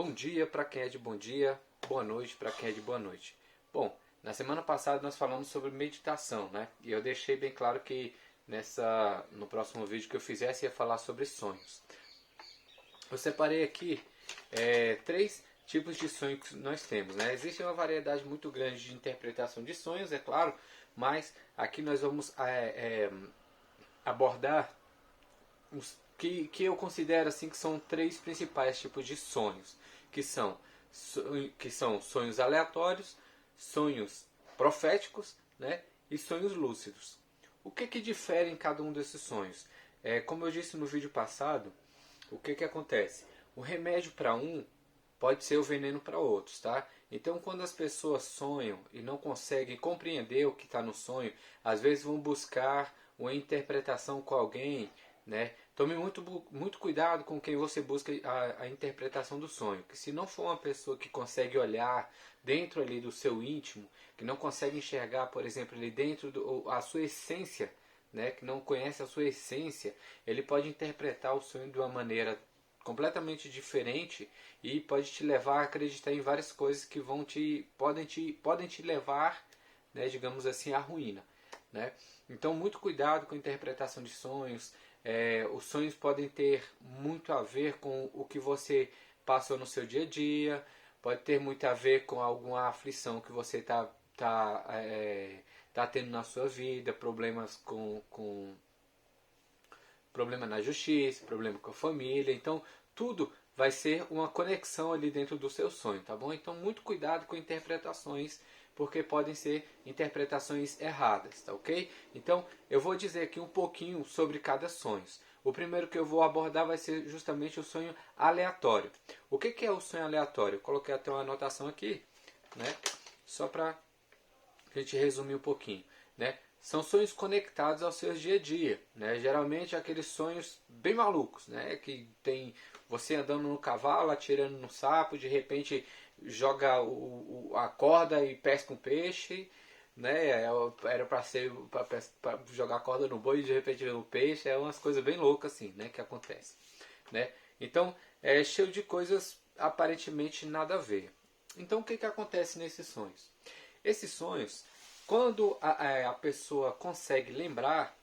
Bom dia para quem é de bom dia, boa noite para quem é de boa noite. Bom, na semana passada nós falamos sobre meditação, né? E eu deixei bem claro que no próximo vídeo que eu fizesse ia falar sobre sonhos. Eu separei aqui três tipos de sonhos que nós temos, né? Existe uma variedade muito grande de interpretação de sonhos, é claro, mas aqui nós vamos abordar os que eu considero assim que são três principais tipos de sonhos, que são sonhos aleatórios, sonhos proféticos, né, e sonhos lúcidos. O que difere em cada um desses sonhos? Como eu disse no vídeo passado, o que acontece? O remédio para um pode ser o veneno para outros, tá? Então, quando as pessoas sonham e não conseguem compreender o que está no sonho, às vezes vão buscar uma interpretação com alguém, né? Tome muito cuidado com quem você busca a interpretação do sonho. Que se não for uma pessoa que consegue olhar dentro ali do seu íntimo, que não consegue enxergar, por exemplo, ali dentro a sua essência, né? Que não conhece a sua essência, ele pode interpretar o sonho de uma maneira completamente diferente e pode te levar a acreditar em várias coisas que podem te levar, né, digamos assim, à ruína, né? Então, muito cuidado com a interpretação de sonhos. Os sonhos podem ter muito a ver com o que você passou no seu dia a dia, pode ter muito a ver com alguma aflição que você tá tendo na sua vida, problemas com problema na justiça, problema com a família. Então, tudo vai ser uma conexão ali dentro do seu sonho, tá bom? Então, muito cuidado com interpretações, porque podem ser interpretações erradas, tá ok? Então, eu vou dizer aqui um pouquinho sobre cada sonho. O primeiro que eu vou abordar vai ser justamente o sonho aleatório. O que é o sonho aleatório? Eu coloquei até uma anotação aqui, né? Só para a gente resumir um pouquinho, né? São sonhos conectados aos seus dia a dia, né? Geralmente aqueles sonhos bem malucos, né? Que tem você andando no cavalo, atirando no sapo, de repente joga a corda e pesca um peixe, né? Era para ser para jogar a corda no boi e de repente vem um peixe, é umas coisas bem loucas assim, né? Que acontece, né? Então é cheio de coisas aparentemente nada a ver. Então o que acontece nesses sonhos? Esses sonhos, quando a pessoa consegue lembrar,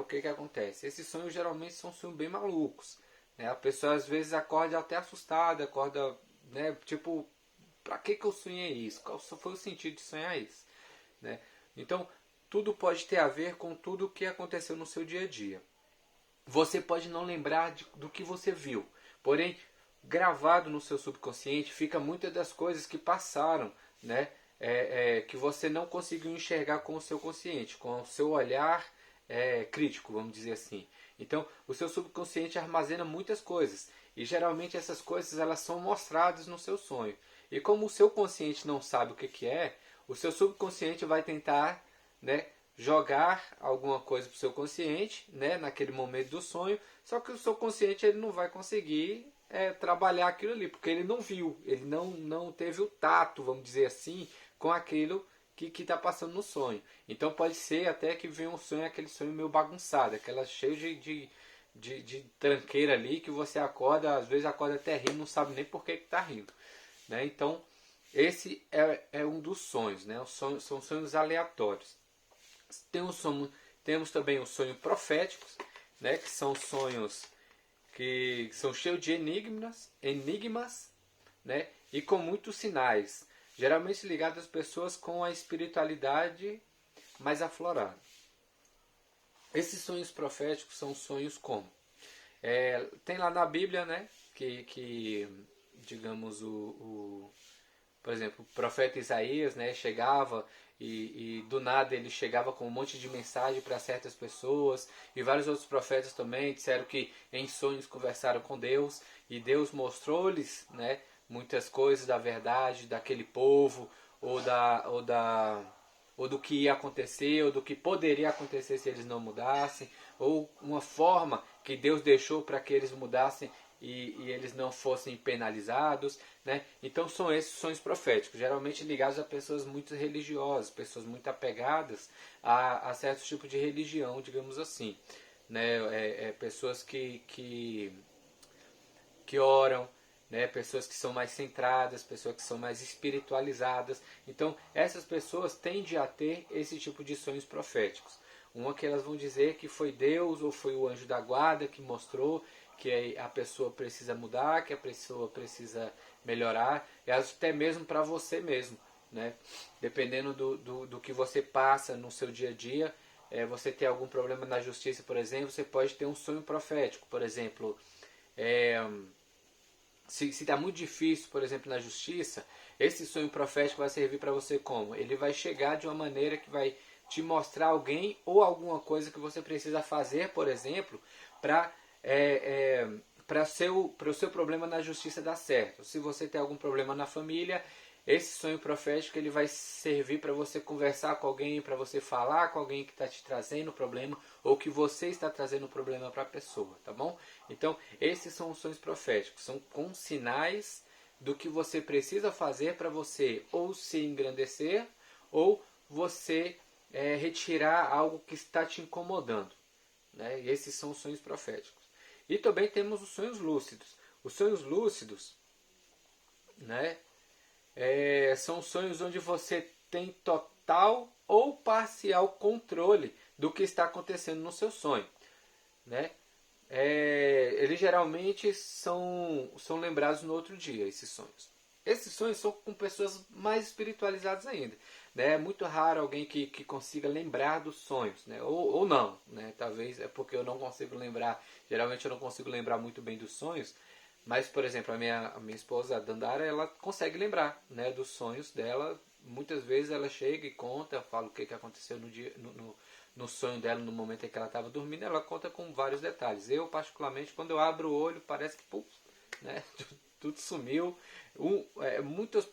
o que acontece? Esses sonhos geralmente são sonhos bem malucos, né? A pessoa às vezes acorda até assustada, acorda, né, tipo, pra que eu sonhei isso? Qual foi o sentido de sonhar isso? Né? Então, tudo pode ter a ver com tudo o que aconteceu no seu dia a dia. Você pode não lembrar do que você viu, porém, gravado no seu subconsciente fica muitas das coisas que passaram, né? Que você não conseguiu enxergar com o seu consciente, com o seu olhar crítico, vamos dizer assim. Então, o seu subconsciente armazena muitas coisas e geralmente essas coisas elas são mostradas no seu sonho. E como o seu consciente não sabe o que é, o seu subconsciente vai tentar, né, jogar alguma coisa para o seu consciente, né, naquele momento do sonho, só que o seu consciente ele não vai conseguir trabalhar aquilo ali, porque ele não viu, ele não teve o tato, vamos dizer assim, com aquilo que está passando no sonho. Então pode ser até que venha um sonho, aquele sonho meio bagunçado, aquela cheio de tranqueira ali, que você acorda, às vezes acorda até rindo, não sabe nem por que está rindo. Né? Então, esse é um dos sonhos, né? São sonhos aleatórios. Temos também os sonhos proféticos, né? Que são sonhos que são cheios de enigmas, né? E com muitos sinais, geralmente ligados às pessoas com a espiritualidade mais aflorada. Esses sonhos proféticos são sonhos como? Tem lá na Bíblia, né? Que digamos, por exemplo, o profeta Isaías, né, chegava e do nada ele chegava com um monte de mensagem para certas pessoas, e vários outros profetas também disseram que em sonhos conversaram com Deus e Deus mostrou-lhes, né, muitas coisas da verdade daquele povo ou do que ia acontecer, ou do que poderia acontecer se eles não mudassem, ou uma forma que Deus deixou para que eles mudassem e eles não fossem penalizados, né? Então são esses sonhos proféticos, geralmente ligados a pessoas muito religiosas, pessoas muito apegadas a certos tipos de religião, digamos assim, né? Pessoas que oram, né? Pessoas que são mais centradas, pessoas que são mais espiritualizadas. Então, essas pessoas tendem a ter esse tipo de sonhos proféticos. Uma que elas vão dizer que foi Deus ou foi o anjo da guarda que mostrou que a pessoa precisa mudar, que a pessoa precisa melhorar, e até mesmo para você mesmo, né? Dependendo do que você passa no seu dia a dia, você tem algum problema na justiça, por exemplo, você pode ter um sonho profético, por exemplo, se está muito difícil, por exemplo, na justiça, esse sonho profético vai servir para você como? Ele vai chegar de uma maneira que vai te mostrar alguém ou alguma coisa que você precisa fazer, por exemplo, para para o seu problema na justiça dar certo. Se você tem algum problema na família, esse sonho profético ele vai servir para você conversar com alguém, para você falar com alguém que está te trazendo o problema ou que você está trazendo o problema para a pessoa, tá bom? Então, esses são os sonhos proféticos, são com sinais do que você precisa fazer para você ou se engrandecer ou você retirar algo que está te incomodando, né? E esses são os sonhos proféticos. E também temos os sonhos lúcidos. Os sonhos lúcidos, né, são sonhos onde você tem total ou parcial controle do que está acontecendo no seu sonho, né? Eles geralmente são lembrados no outro dia, esses sonhos. Esses sonhos são com pessoas mais espiritualizadas ainda, né? É muito raro alguém que consiga lembrar dos sonhos, né? Ou não, né? Talvez é porque eu não consigo lembrar. Geralmente eu não consigo lembrar muito bem dos sonhos. Mas, por exemplo, a minha esposa, a Dandara, ela consegue lembrar, né, dos sonhos dela. Muitas vezes ela chega e conta, fala o que aconteceu no sonho dela no momento em que ela estava dormindo. Ela conta com vários detalhes. Eu, particularmente, quando eu abro o olho, parece que puf, né, tudo sumiu. Muitas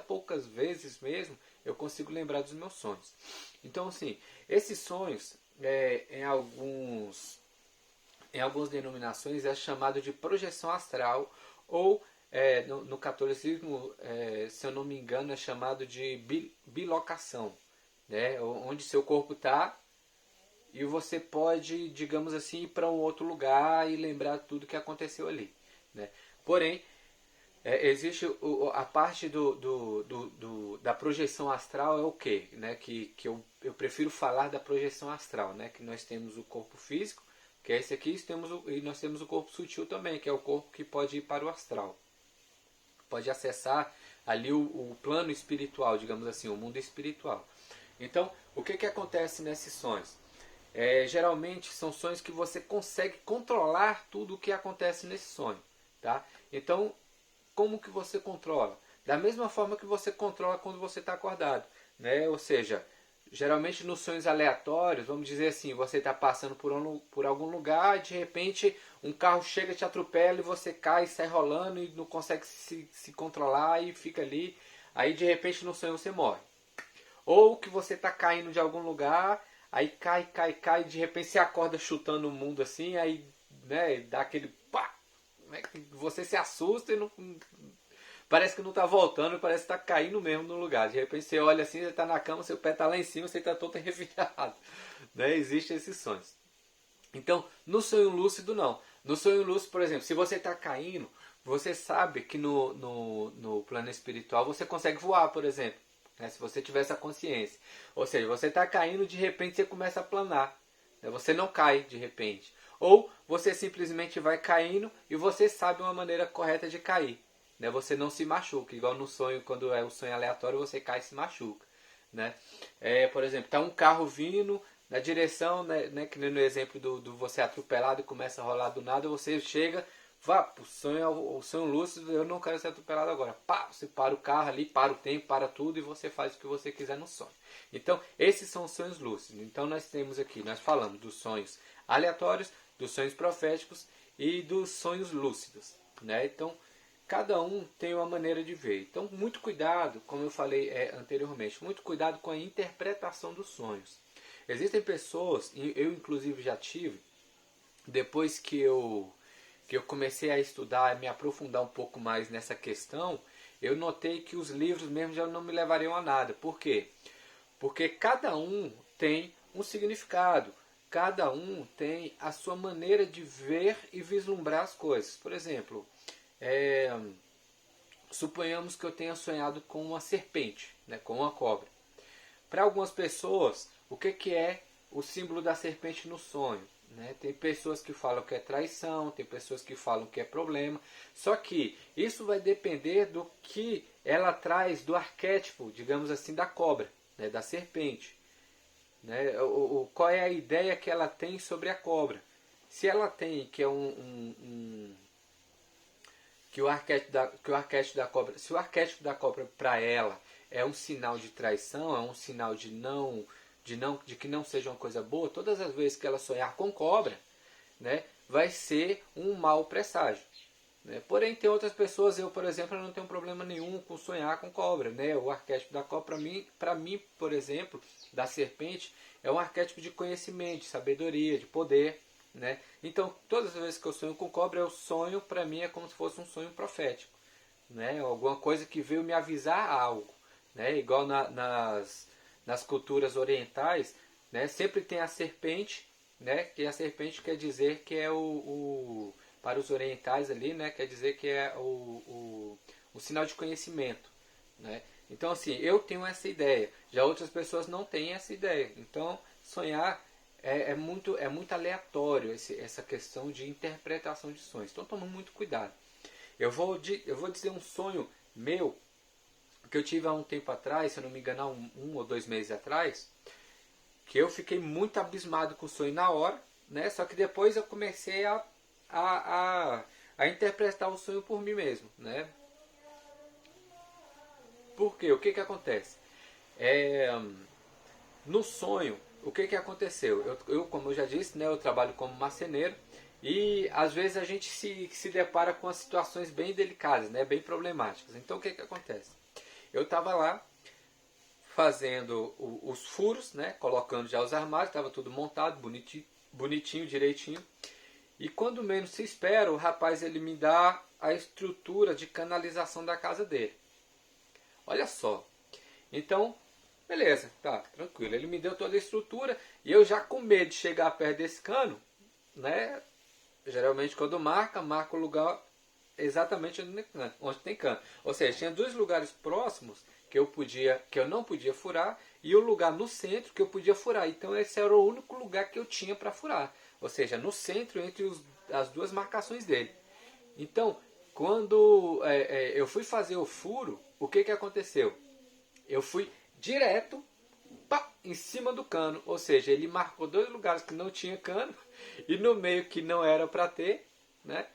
poucas vezes mesmo eu consigo lembrar dos meus sonhos. Então, assim, esses sonhos, em algumas denominações é chamado de projeção astral ou no catolicismo, se eu não me engano, é chamado de bilocação, né? Onde seu corpo está e você pode, digamos assim, ir para um outro lugar e lembrar tudo que aconteceu ali, né? Porém, existe a parte da projeção astral é o quê? Né? Que eu prefiro falar da projeção astral, né? Que nós temos o corpo físico, que é esse aqui, e nós temos o corpo sutil também, que é o corpo que pode ir para o astral. Pode acessar ali o plano espiritual, digamos assim, o mundo espiritual. Então, o que acontece nesses sonhos? Geralmente são sonhos que você consegue controlar tudo o que acontece nesse sonho. Tá? Então, como que você controla? Da mesma forma que você controla quando você está acordado, né? Ou seja, geralmente nos sonhos aleatórios, vamos dizer assim, você está passando por algum lugar e de repente um carro chega, te atropela e você cai, sai rolando e não consegue se controlar e fica ali. Aí de repente no sonho você morre. Ou que você está caindo de algum lugar, aí cai, de repente você acorda chutando o mundo assim, aí, né, dá aquele pá, você se assusta e não, parece que não está voltando, parece que está caindo mesmo no lugar. De repente você olha assim, você está na cama, seu pé está lá em cima, você está todo revirado. Né? Existem esses sonhos. Então, no sonho lúcido não. No sonho lúcido, por exemplo, se você está caindo, você sabe que no plano espiritual você consegue voar, por exemplo. Né? Se você tiver essa consciência. Ou seja, você está caindo, de repente você começa a planar. Né? Você não cai de repente. Ou você simplesmente vai caindo e você sabe uma maneira correta de cair. Né? Você não se machuca. Igual no sonho, quando é o sonho aleatório, você cai e se machuca. Né? Por exemplo, está um carro vindo na direção, né, que nem no exemplo do você atropelado e começa a rolar do nada, você chega, vá, o sonho lúcido, eu não quero ser atropelado agora. Pá, você para o carro ali, para o tempo, para tudo e você faz o que você quiser no sonho. Então, esses são os sonhos lúcidos. Então, nós temos aqui, nós falamos dos sonhos aleatórios, dos sonhos proféticos e dos sonhos lúcidos. Né? Então, cada um tem uma maneira de ver. Então, muito cuidado, como eu falei anteriormente, muito cuidado com a interpretação dos sonhos. Existem pessoas, eu inclusive já tive, depois que eu comecei a estudar e me aprofundar um pouco mais nessa questão, eu notei que os livros mesmo já não me levariam a nada. Por quê? Porque cada um tem um significado, cada um tem a sua maneira de ver e vislumbrar as coisas. Por exemplo, suponhamos que eu tenha sonhado com uma serpente, né, com uma cobra. Para algumas pessoas, o que é o símbolo da serpente no sonho? Né? Tem pessoas que falam que é traição, tem pessoas que falam que é problema. Só que isso vai depender do que ela traz do arquétipo, digamos assim, da cobra, né? Da serpente. Né? Qual é a ideia que ela tem sobre a cobra? Se ela tem que é que o arquétipo da cobra, se o arquétipo da cobra para ela é um sinal de traição, é um sinal de que não seja uma coisa boa, todas as vezes que ela sonhar com cobra, né, vai ser um mau presságio. Né? Porém, tem outras pessoas, eu, por exemplo, eu não tenho problema nenhum com sonhar com cobra. Né? O arquétipo da cobra, para mim, por exemplo, da serpente, é um arquétipo de conhecimento, de sabedoria, de poder. Né? Então, todas as vezes que eu sonho com cobra, eu sonho, para mim, é como se fosse um sonho profético. Né? Alguma coisa que veio me avisar algo. Né? Igual nas culturas orientais, né? Sempre tem a serpente, né? Que a serpente quer dizer que é para os orientais ali, né? Quer dizer que é o sinal de conhecimento. Né? Então, assim, eu tenho essa ideia. Já outras pessoas não têm essa ideia. Então, sonhar é muito aleatório essa questão de interpretação de sonhos. Então, toma muito cuidado. Eu vou dizer um sonho meu que eu tive há um tempo atrás, se eu não me engano, um ou 2 meses atrás, que eu fiquei muito abismado com o sonho na hora, né? Só que depois eu comecei a interpretar o sonho por mim mesmo, né? Por quê? O que que acontece? No sonho, o que que aconteceu? Como eu já disse, né, eu trabalho como marceneiro e às vezes a gente se depara com as situações bem delicadas, né, bem problemáticas. Então o que que acontece? Eu estava lá fazendo os furos, né, colocando já os armários, estava tudo montado, bonitinho, direitinho. E quando menos se espera, o rapaz ele me dá a estrutura de canalização da casa dele. Olha só. Então, beleza, tá, tranquilo. Ele me deu toda a estrutura e eu já com medo de chegar perto desse cano, né? Geralmente quando marca o lugar exatamente onde tem cano. Ou seja, tinha 2 lugares próximos que eu não podia furar e o lugar no centro que eu podia furar. Então esse era o único lugar que eu tinha para furar. Ou seja, no centro entre as 2 marcações dele. Então, quando eu fui fazer o furo, o que que aconteceu? Eu fui direto em cima do cano. Ou seja, ele marcou 2 lugares que não tinha cano e no meio que não era para ter, né?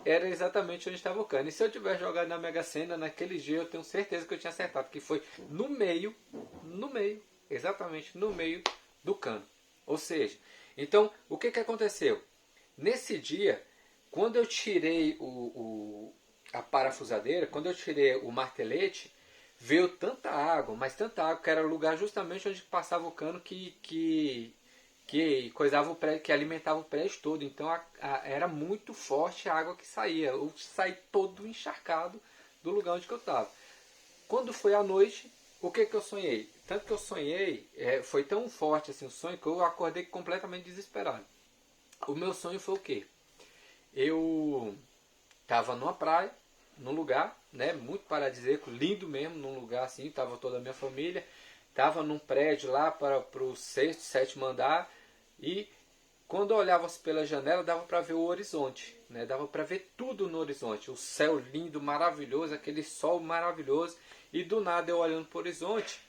Era exatamente onde estava o cano. E se eu tivesse jogado na Mega Sena naquele dia, eu tenho certeza que eu tinha acertado, que foi no meio, exatamente no meio do cano. Ou seja, então o que que aconteceu? Nesse dia, quando eu tirei a parafusadeira, quando eu tirei o martelete, veio tanta água, mas tanta água, que era o lugar justamente onde passava o cano que coisava o prédio, que alimentava o prédio todo. Então era muito forte a água que saía. Eu saí todo encharcado do lugar onde eu estava. Quando foi à noite, o que que eu sonhei? Tanto que eu sonhei, foi tão forte assim o sonho que eu acordei completamente desesperado. O meu sonho foi o quê? Eu estava numa praia, num lugar, né, muito paradisíaco, lindo mesmo, num lugar assim, estava toda a minha família, estava num prédio lá para o 6º, 7º andar e quando eu olhava pela janela dava para ver o horizonte, né, dava para ver tudo no horizonte, o céu lindo, maravilhoso, aquele sol maravilhoso e do nada eu olhando para o horizonte,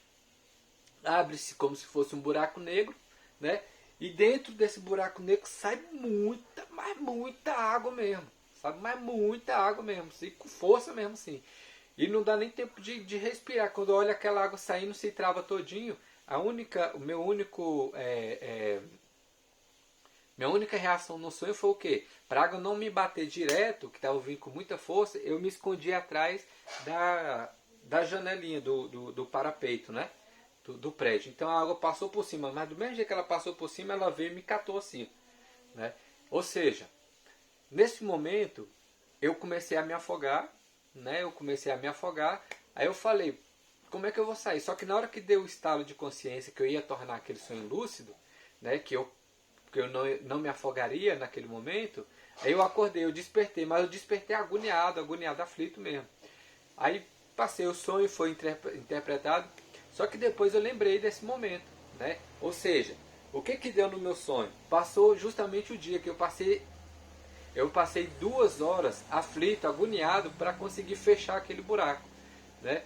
abre-se como se fosse um buraco negro, né, e dentro desse buraco negro sai muita, mas muita água mesmo. Sabe? Mas muita água mesmo. E com força mesmo assim. E não dá nem tempo de respirar. Quando eu olho aquela água saindo, se trava todinho. Minha única reação no sonho foi o quê? Para a água não me bater direto, que estava vindo com muita força, eu me escondi atrás da janelinha do parapeito, né? Do prédio. Então a água passou por cima, mas do mesmo jeito que ela passou por cima, ela veio e me catou assim. Né? Ou seja, nesse momento eu comecei a me afogar, né? Aí eu falei, como é que eu vou sair? Só que na hora que deu o estalo de consciência que eu ia tornar aquele sonho lúcido, né? Que eu não me afogaria naquele momento, aí eu acordei, eu despertei, mas eu despertei agoniado, aflito mesmo. Aí passei o sonho, foi interpretado, só que depois eu lembrei desse momento, né? Ou seja, o que que deu no meu sonho? Passou justamente o dia que eu passei 2 horas aflito, agoniado para conseguir fechar aquele buraco, né?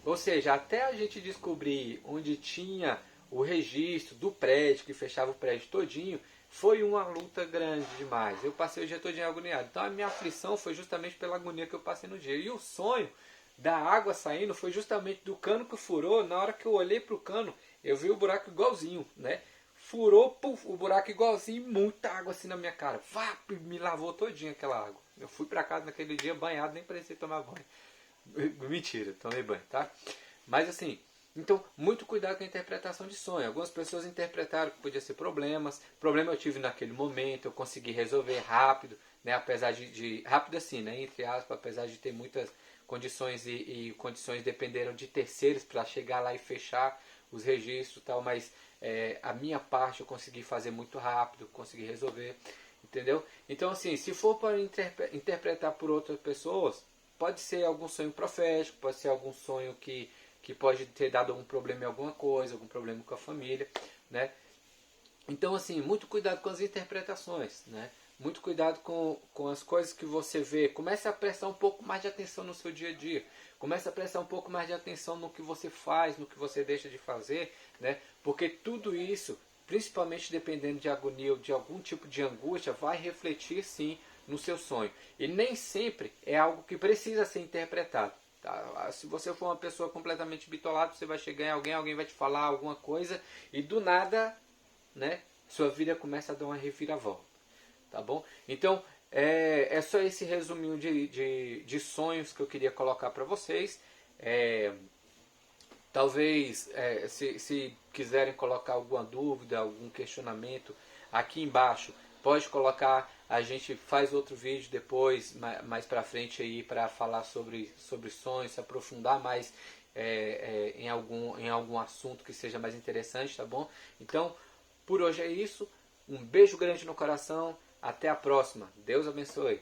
Ou seja, até a gente descobrir onde tinha o registro do prédio, que fechava o prédio todinho, foi uma luta grande demais. Eu passei o dia todinho agoniado. Então a minha aflição foi justamente pela agonia que eu passei no dia. E o sonho da água saindo foi justamente do cano que furou. Na hora que eu olhei para o cano, eu vi o buraco igualzinho, né? Furou, puf, o buraco igualzinho, muita água assim na minha cara. Vá, me lavou todinho aquela água. Eu fui para casa naquele dia banhado, nem parecia tomar banho. Mentira, tomei banho, tá? Mas assim, então, muito cuidado com a interpretação de sonho. Algumas pessoas interpretaram que podia ser problemas. Problema eu tive naquele momento, eu consegui resolver rápido, né? Apesar de rápido assim, né? Entre aspas, apesar de ter muitas condições e condições dependeram de terceiros para chegar lá e fechar os registros e tal, mas a minha parte eu consegui fazer muito rápido, consegui resolver, entendeu? Então assim, se for para interpretar por outras pessoas, pode ser algum sonho profético, pode ser algum sonho que pode ter dado algum problema em alguma coisa, algum problema com a família, né? Então, assim, muito cuidado com as interpretações, né? Muito cuidado com as coisas que você vê. Comece a prestar um pouco mais de atenção no seu dia a dia. Comece a prestar um pouco mais de atenção no que você faz, no que você deixa de fazer, né? Porque tudo isso, principalmente dependendo de agonia ou de algum tipo de angústia, vai refletir sim no seu sonho. E nem sempre é algo que precisa ser interpretado. Tá? Se você for uma pessoa completamente bitolada, você vai chegar em alguém, alguém vai te falar alguma coisa e do nada, né, sua vida começa a dar uma reviravolta. Tá bom? Então, é só esse resuminho de sonhos que eu queria colocar para vocês. Talvez, se quiserem colocar alguma dúvida, algum questionamento aqui embaixo, pode colocar. A gente faz outro vídeo depois, mais para frente aí, para falar sobre sonhos, se aprofundar mais em algum assunto que seja mais interessante, tá bom? Então, por hoje é isso. Um beijo grande no coração. Até a próxima. Deus abençoe.